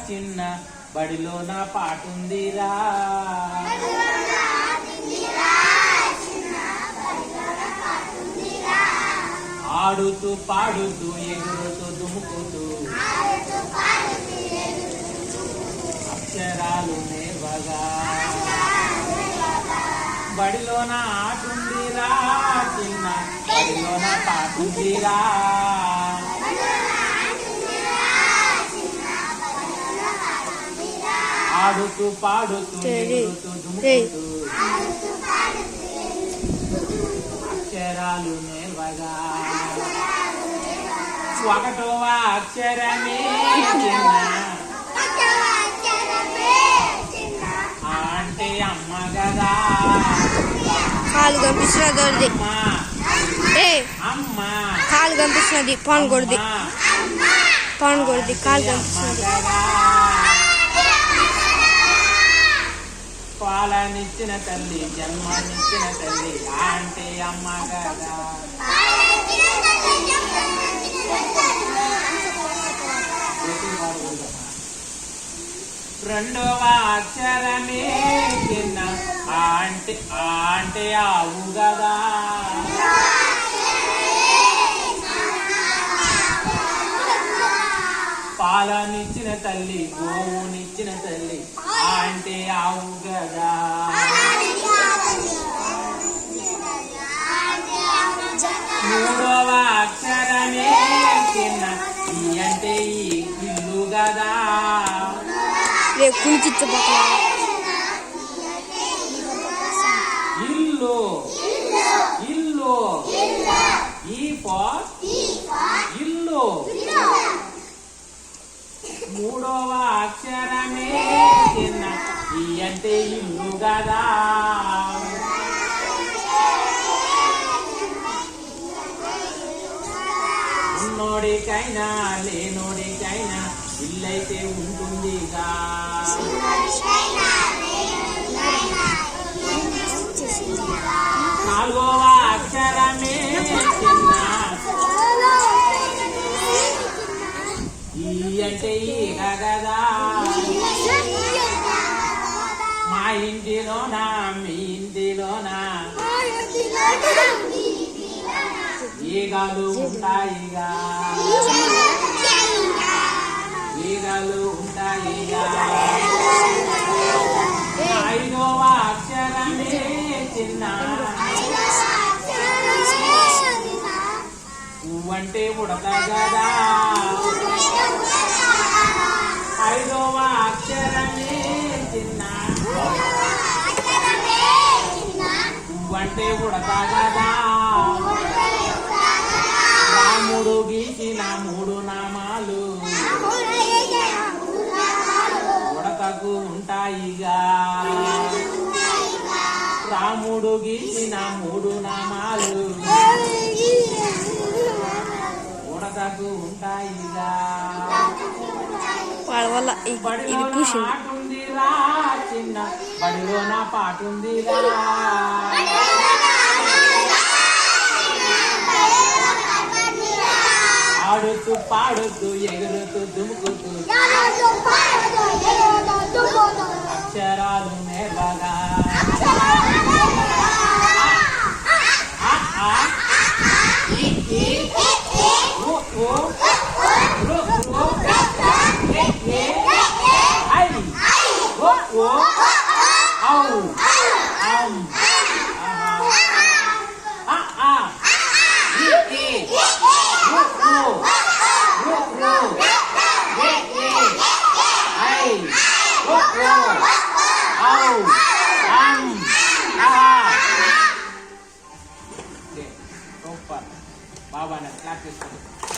చిన్న బడిలో నా పాటుందిరా ఆడుతూ పాడుతూ ఎగురుతూ దుముకుతూ అక్షరాలు నేర్వగా బడిలోన ఆటుందిరా చిన్న బడిలోన పాటుందిరా ఆడుతూ పాడుతూ ఎగురుతూ దుముకుతూ అక్షరాలు నేర్వగా ఒకటవ అక్షరమే చిన్న అంటే అమ్మ కదా కాలు కనిపిస్తున్నది అమ్మ కాలు కనిపిస్తున్నది పాన్ కొడుది కాలు కనిపిస్తున్నది పాలనిచ్చిన తల్లి జన్మనిచ్చిన తల్లి అంటే అమ్మ కదా రెండవ అక్షరమే చిన్న అంటే ఆవు కదా పాలనిచ్చిన తల్లి గోవునిచ్చిన తల్లి అంటే ఆవు కదా మూడవ అక్షరమే చిన్న అంటే ఈ ఇల్లు కదా ఇల్లు ఇల్లు ఈ ఫర్ ఇల్లు మూడవ అక్షరమే చిన్న ఈ అంటే ఇల్లు కదా ఉన్నోడికైనా లేనోడికైనా ఇల్లైతే ఉంటుందిగా నాలుగవ అక్షరమే చిన్న ఈ అంటే ఈగ కదా మా ఇంటిలోనా మీ ఇంటిలోనా ఈగలు ఉంటాయిగా ఈగలు ఉంటాయిగా ఐదవ అక్షరమే చిన్న పువ్వంటే ఉడత కదా ఐదవ అక్షరమే చిన్న పువ్వంటే ఉడత కదా రాముడు గీసిన 3 నామాలు ఉడతకు ఉంటాయిగా రాముడు గీసిన 3 నామాలు ఉడతకు ఉంటాయిగా పాటుందిరా చిన్న బడిలో నా పాటుందిరా ఆడుతూ పాడుతూ ఎగురుతూ దుముకుతూ